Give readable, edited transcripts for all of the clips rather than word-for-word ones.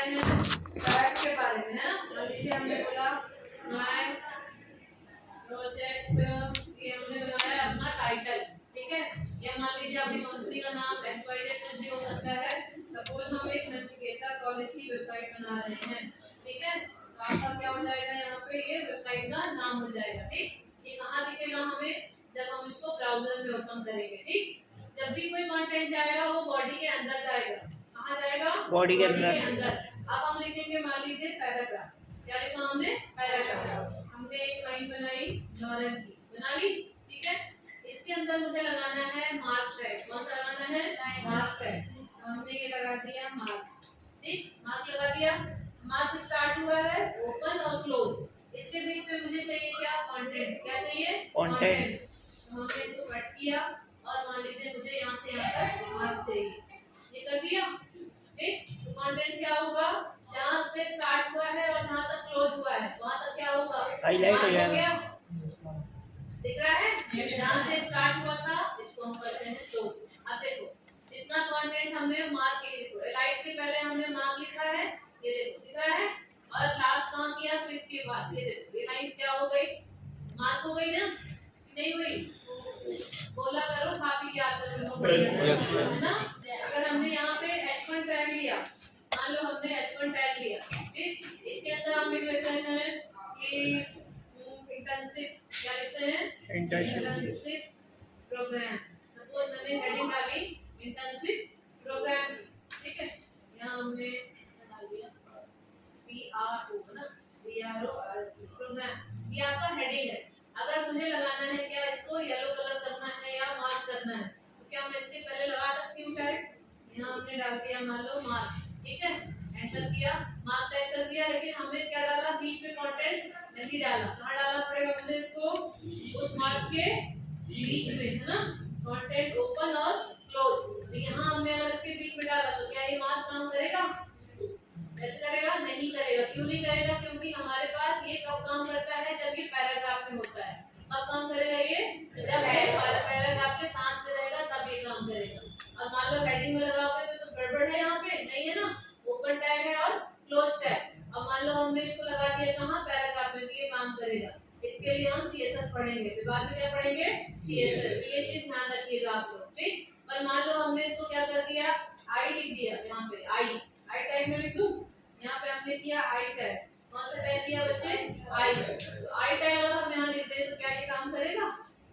हैं टैग के बारे में, है ना। मान लीजिए हमने बोला माय प्रोजेक्ट, ये हमने बनाया अपना टाइटल, ठीक है। या मान लीजिए अपनी कंपनी का नाम XYZ कुछ भी हो सकता है। सपोज हम एक नचिकेता कॉलेज की वेबसाइट बना रहे हैं, ठीक है। तो आपका क्या हो जाएगा, यहाँ पे ये वेबसाइट का नाम हो जाएगा, ठीक। ये कहाँ दिखेगा हमें, जब हम इसको ब्राउजर में ओपन करेंगे, ठीक। जब भी कोई कंटेंट जाएगा वो बॉडी के अंदर जाएगा। कहाँ जाएगा, बॉडी के अंदर। अब हम लिखेंगे मान लीजिए पैराग्राफ, क्या लिखा हमने, पैराग्राफ। हमने एक लाइन बनाई नॉर्मल की, बना ली, ठीक है। इसके अंदर मुझे लगाना है मार्क टैग। कौन सा लगाना है, मार्क टैग। तो हमने ये लगा दिया मार्क, ठीक। मार्क लगा दिया। मार्क स्टार्ट हुआ है ओपन और क्लोज, इसके बीच में मुझे चाहिए क्या, कंटेंट। क्या चाहिए, कंटेंट। तो हमने इसको कट किया और मान लीजिए मुझे यहाँ से यहाँ तक मार्क चाहिए, ये कर दिया, ठीक। तो कंटेंट क्या होगा, जहाँ से स्टार्ट हुआ है और जहाँ तक क्लोज हुआ है वहाँ तक क्या होगा, हाईलाइट हो गया। जाएगा। दिख रहा है, जहाँ से स्टार्ट हुआ था इसको हम करते हैं क्लोज। अब देखो जितना कंटेंट हमने मार्क के लिए, लाइट के पहले हमने मार्क लिखा है, ये देखो दिख रहा है। और लास्ट कहाँ किया, तो इसके बाद ये देखो, ये लाइन क्या हो गई, मार्क हो गई ना, नहीं हुई, बोला करो भाभी क्या है ना। अगर हमने यहाँ पे H1 टैग लिया, मान लो हमने H1 टैग लिया, ठीक। इसके अंदर हम लिख लेते हैं कि इंटर्नशिप, क्या लिखते हैं, इंटर्नशिप प्रोग्राम। सपोज मैंने हेडिंग डाली इंटर्नशिप प्रोग्राम, ठीक है। यहाँ हमने डाल दिया PRO ना, PRO प्रोग्राम, ये आपका हेडिंग है। अगर मुझे लगाना है क्या, इसको येलो कलर करना है या मार्क करना है, तो क्या मैं इसके पहले लगा सकती हूँ टैग। यहाँ हमने डाल दिया मान लो मार्क, ठीक है। एंटर किया, मार्क टैग कर दिया, लेकिन हमें क्या डाला, बीच में कंटेंट नहीं डाला। कहाँ डालना पड़ेगा मुझे इसको, उस मार्क के बीच में, है ना। कंटेंट ओपन और क्लोज, तो यहाँ हमने अगर इसके बीच में डाला तो क्या ये मार्क काम करेगा, ऐसे करेगा, नहीं करेगा। क्यों नहीं करेगा, क्योंकि हमारे पास ये कब काम करता है, जब ये पैराग्राफ में होता है। कब काम करेगा ये, जब ये पैराग्राफ के साथ में रहेगा तब ये काम करेगा। और मान लो हेडिंग में लगाओगे तो गड़बड़ है, यहाँ पे नहीं है ना, ओपन टैग है और क्लोज टैग। अब मान लो हमने इसको लगा दिया कहाँ, पैराग्राफ में, तो ये काम करेगा। इसके लिए हम CSS पढ़ेंगे, फिर बाद में क्या पढ़ेंगे, CSS। ये चीज ध्यान रखिएगा आप लोग, ठीक। पर मान लो हमने इसको क्या कर दिया, आई लिख दिया, यहाँ पे आई टैग में लिख दूं। यहाँ पे हमने किया आई टैग, कौन सा टैग किया बच्चे, आई। तो आई टैग अगर हम यहाँ लिख दें तो क्या ये काम करेगा।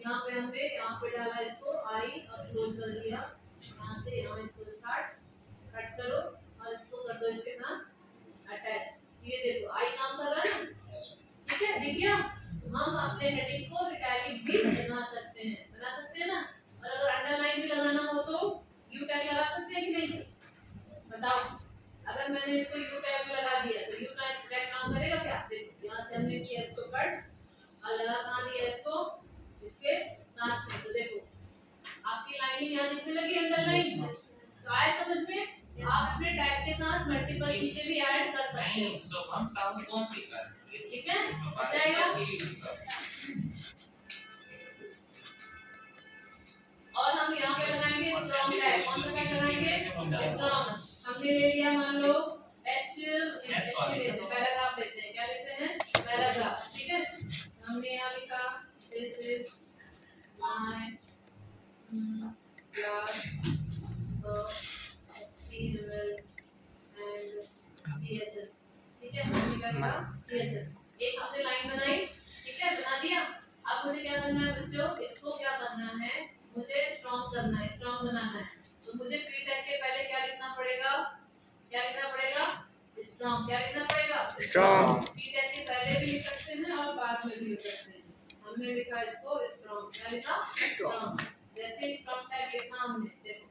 यहाँ पे हमने यहाँ पे डाला इसको आई और क्लोज कर दिया, यहाँ से यहाँ इसको स्टार्ट कट करो और इसको कर दो इसके साथ अटैच। ये देखो आई काम कर रहा है ना, ठीक है, दिख गया। हम अपने हेडिंग को इटैलिक भी बना सकते हैं ना। और अगर अंडरलाइन भी लगाना हो तो यू टैग लगा सकते हैं कि नहीं, बताओ। अगर मैंने इसको यू टैग में लगा दिया तो यू टैग काम करेगा क्या, देखो यहाँ से हमने किया इसको कट और लगा कहाँ दिया इसको, इसके साथ में। तो देखो आपकी लाइनिंग यहाँ दिखने लगी अंडरलाइन, तो आए समझ में। आप अपने टैग के साथ मल्टीपल चीजें भी ऐड कर सकते हो। तो हम साउंड कौन सी कर, ठीक है, बताएगा। और हम यहाँ पे लगाएंगे स्ट्रॉन्ग टैग, कौन सा टैग लगाएंगे, स्ट्रॉन्ग। हमने ले लिया मान लो पैराग्राफ लेते हैं, क्या लेते हैं, पैराग्राफ, ठीक है। हमने यहाँ लिखा this is my class HTML and CSS, ठीक है। हमने क्या लिखा, CSS। एक हमने लाइन बनाई, ठीक है, बना दिया। अब मुझे क्या करना है बच्चों, इसको क्या करना है, मुझे स्ट्रॉन्ग करना है, स्ट्रॉन्ग बनाना है। तो मुझे पी टैग के पहले क्या लिखना पड़ेगा, क्या लिखना पड़ेगा, स्ट्रॉन्ग। क्या लिखना पड़ेगा, स्ट्रॉन्ग। पी टैग के पहले भी लिख सकते हैं और बाद में भी लिख सकते हैं। हमने लिखा इसको स्ट्रॉन्ग, क्या लिखा, स्ट्रॉन्ग। जैसे ही स्ट्रॉन्ग टैग लिखना हमने, देखो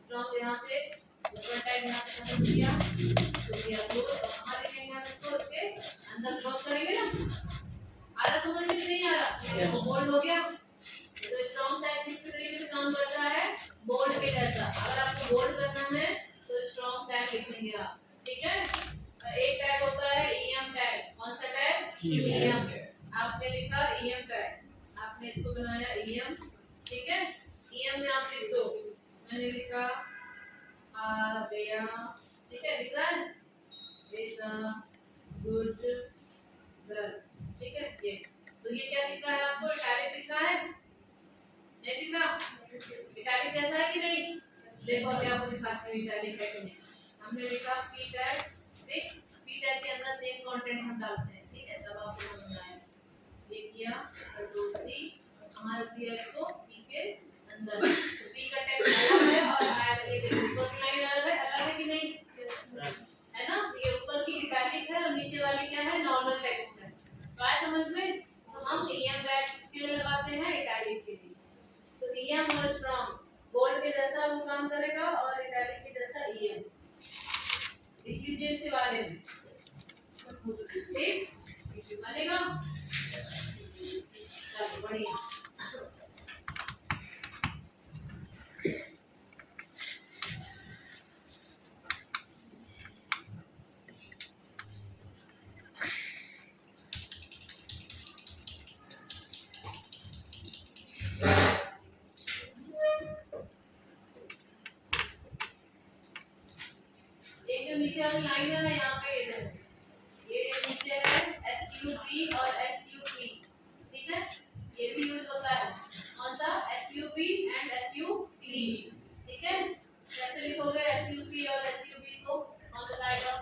स्ट्रॉन्ग यहाँ से ऊपर टैग यहाँ से खत्म किया तो किया क्लोज, और कहाँ लिखेंगे हम इसको, इसके अंदर क्लोज करेंगे ना। आ रहा समझ में, नहीं आ रहा, ये बोल्ड हो गया। तो स्ट्रॉन्ग टैग किस तरीके से काम करता है, बोल्ड के जैसा। अगर आपको बोल्ड करना है तो स्ट्रॉन्ग टैग लिखेंगे आप, ठीक है। एक टैग होता है EM टैग, कौन सा टैग, EM। आपने लिखा EM टैग, आपने इसको बनाया EM, ठीक है। EM में आप लिख दो, मैंने लिखा आर्या, ठीक है, लिख रहा है। Is a good girl. ठीक है, ये तो ये क्या दिख रहा है आपको? इटैलिक दिख रहा है, नहीं दिख रहा? इटैलिक जैसा है कि नहीं? देखो अभी आपको दिखाती हूँ इटैलिक है कि नहीं। हमने लिखा पी टैग, ठीक, पी टैग के अंदर सेम कंटेंट हम डालते हैं, ठीक है, तब आपको समझ आएगा। ये किया कंट्रोल सी, हमारा दिया इसको पी के अंदर, तो पी का टेक्स्ट अलग है और आया ये देखो ऊपर लाइन अलग है कि नहीं? है ना? ये ऊपर की इटैलिक है और नीचे वाली क्या है? नॉर्मल टेक्स्ट है। तो आया समझ में? तो हम ईएम ब्रैकेट किसके लिए लगाते हैं? इटैलिक के लिए। तो ईएम और स्ट्रांग बोल्ड के जैसा वो काम करेगा और इटैलिक के जैसा ईएम। लिख लीजिए इसके बारे में, ठीक, बनेगा। चलो बढ़िया। एक जो नीचे वाली लाइन है ना यहाँ पे, ये नीचे है SUT और SUP, ठीक है, ये भी यूज होता है। कौन सा? SUP एंड SUP, ठीक है। कैसे लिखोगे SUP और SUP को? कौन बताएगा?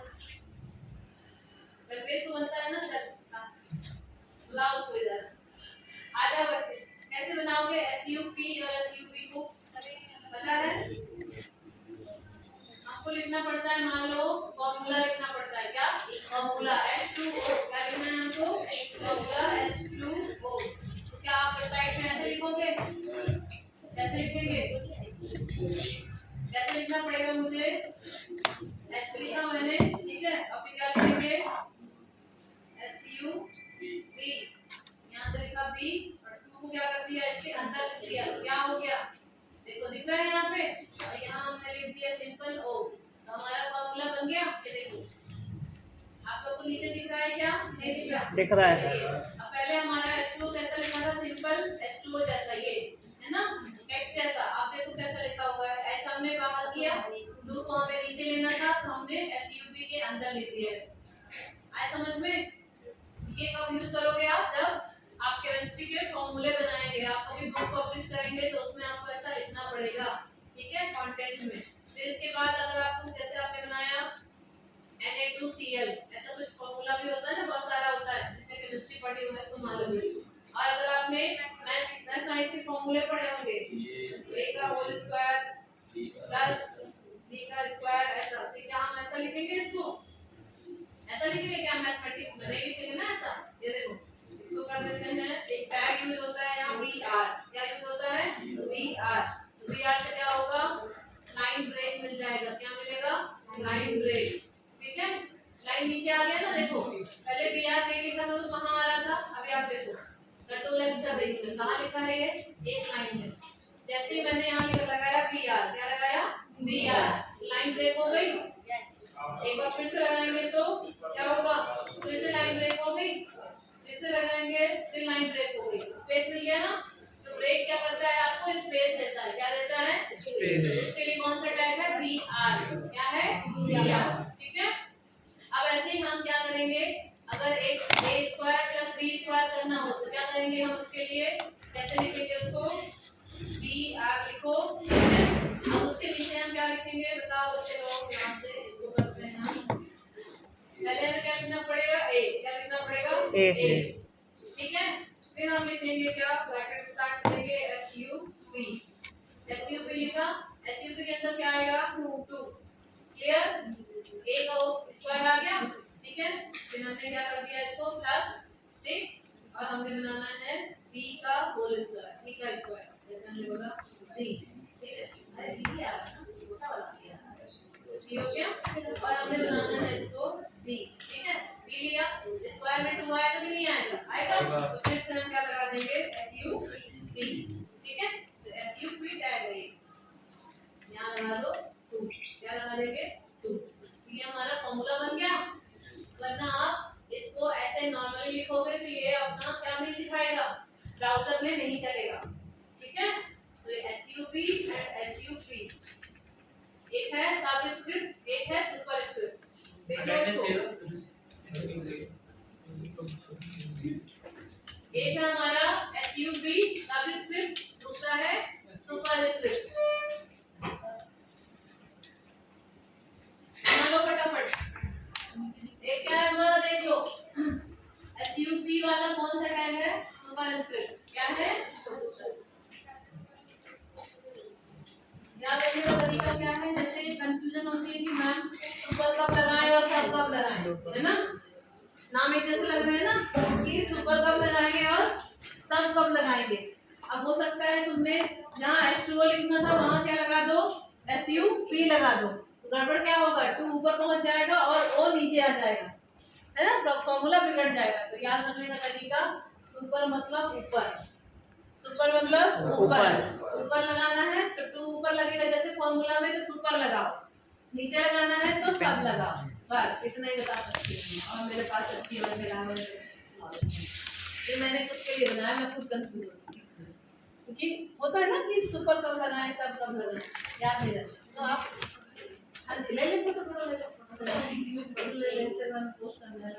गणवेश को बनता है ना सर, बुलाओ उसको इधर, आ जाओ बच्चे। कैसे बनाओगे SUP और SUP को? पता है? आपको लिखना पड़ता है, मान लो फॉर्मूला लिखना पड़ता है। क्या फॉर्मूला? H2O। क्या लिखना है हमको? Formula H2O। तो क्या आप साइड से ऐसे लिखोगे? कैसे लिखेंगे? कैसे लिखना पड़ेगा मुझे? H लिखा मैंने, ठीक है, अब क्या लिखेंगे? SUB, यहाँ से लिखा B और 2 को क्या कर दिया? इसके अंदर लिख दिया, तो क्या हो गया? देखो दिख रहा है यहाँ पे, और यहाँ हमने लिख दिया सिंपल O, तो हमारा फॉर्मूला बन गया। ये देखो आप लोग को नीचे दिख रहा है क्या? नहीं दिख रहा? दिख रहा है। अब पहले हमारा H2O कैसा लिखा था? सिंपल H2O जैसा, ये है ना, टेक्स्ट जैसा। आप देखो कैसा लिखा हुआ है, H हमने बाहर किया, 2 को हमें नीचे लेना था, तो हमने SUB के अंदर लिख दिया। आया समझ में? ये कब यूज करोगे आप? जब आप केमिस्ट्री के फॉर्मूले बनाएंगे, आप कभी बुक पब्लिश करेंगे तो उसमें आपको ऐसा लिखना पड़ेगा, ठीक है, कंटेंट में। फिर इसके बाद अगर आपको, जैसे आपने बनाया Na2Cl, ऐसा कुछ फॉर्मूला भी होता है ना, बहुत सारा होता है, जिसने केमिस्ट्री पढ़ी होगी उसको मालूम है। और अगर आपने मैथ साइंस के फॉर्मूले पढ़े होंगे, a का होल स्क्वायर प्लस b का स्क्वायर, ऐसा, तो क्या हम ऐसा लिखेंगे इसको? ऐसा लिखेंगे क्या? मैथमेटिक्स में नहीं लिखेंगे ना ऐसा। ये देखो इसको कर देते हैं, एक टैग यूज होता है यहाँ BR, क्या यूज होता है? BR। तो BR से क्या होगा? लाइन ब्रेक मिल जाएगा। क्या मिलेगा? लाइन ब्रेक, ठीक है। लाइन नीचे आ गया ना, देखो पहले BR नहीं लिखा था तो कहाँ आ रहा था? अभी आप देखो कंट्रोल एक्स कर रही हूँ, कहाँ लिखा है ये? एक लाइन में। जैसे ही मैंने यहाँ लगाया BR, क्या लगाया? BR, लाइन ब्रेक हो गई। एक बार फिर से लगाएंगे तो क्या होगा? फिर से लाइन ब्रेक हो गई, फिर से लगाएंगे, फिर लाइन ब्रेक हो गई, स्पेस मिल गया ना। तो ब्रेक क्या करता है? आपको स्पेस देता है। क्या देता है? स्पेस। उसके लिए कौन सा टैग है? BR। क्या है? BR, ठीक है। अब ऐसे ही हम क्या करेंगे, अगर एक a square plus b square करना हो तो क्या करेंगे हम? उसके लिए कैसे लिखेंगे उसको? BR लिखो, ठीक है। अब उसके नीचे हम क्या लिखेंगे? बताओ बच्चे लोग, यहाँ से इसको करते हैं हम। पहले हमें क्या लिखना पड़ेगा? A। क्या लिखना पड़ेगा? A, ठीक है। फिर हम लिखेंगे क्या? ब्रैकेट स्टार्ट करेंगे SUP। SUP लिखा, SUP के अंदर क्या आएगा? 2। क्लियर? A का स्क्वायर आ गया, ठीक है। फिर हमने क्या कर दिया? इसको प्लस, ठीक, और हमें बनाना है b का होल स्क्वायर, b का स्क्वायर, जैसे हमने बोला b, ठीक है। अरे b आ रहा है, छोटा वाला b आ रहा है, ठीक हो गया। और हमने बनाना है इसको b, ठीक है। b लिया, स्क्वायर में 2 आएगा कि नहीं आएगा? आएगा। तो फिर से हम क्या लगा देंगे? SUP, ठीक है। तो SUP टैग है, यहाँ लगा दो 2, क्या लगा देंगे? 2। ये हमारा फॉर्मूला बन गया। वरना आप इसको ऐसे नॉर्मली लिखोगे तो ये अपना क्या नहीं दिखाएगा, ब्राउजर में नहीं चलेगा, ठीक है। तो SUP एंड SUP, एक है सबस्क्रिप्ट, एक है सुपरस्क्रिप्ट। देखो इसको। एक है हमारा एसयूवी सबस्क्रिप्ट, दूसरा है सुपरस्क्रिप्ट। बना लो फटाफट। एक क्या है हमारा, देख लो, एसयूवी वाला कौन सा टैग है? सुपरस्क्रिप्ट। क्या है? याद रखने का तरीका क्या है? जैसे कंफ्यूजन होती है कि मैम सुपर कब लगाएं और सब कब लगाएं, है ना? नाम एक जैसे लग रहे हैं ना, कि सुपर कब लगाएंगे और सब कब लगाएंगे। अब हो सकता है तुमने जहाँ H2O लिखना था वहां क्या लगा दो, SUP लगा दो, तो गड़बड़ क्या होगा, 2 ऊपर पहुंच जाएगा और O नीचे आ जाएगा, है ना? तो फॉर्मूला बिगड़ जाएगा। तो याद रखने का तरीका, सुपर मतलब ऊपर, सुपर मतलब ऊपर, ऊपर लगाना है तो 2 ऊपर लगेगा जैसे फॉर्मूला में, तो सुपर लगाओ, नीचे लगाना है तो सब लगाओ। बस इतना ही बता सकती हूँ। और मेरे पास अच्छी ये मैंने खुद के लिए बनाया, मैं खुद कंफ्यूज होती हूँ, क्योंकि होता है ना कि सुपर कब लगाए सब कब लगाए, याद नहीं रहता। तो आप हाँ जी ले ले फोटो ले ले, ले ले, पोस्ट करना है।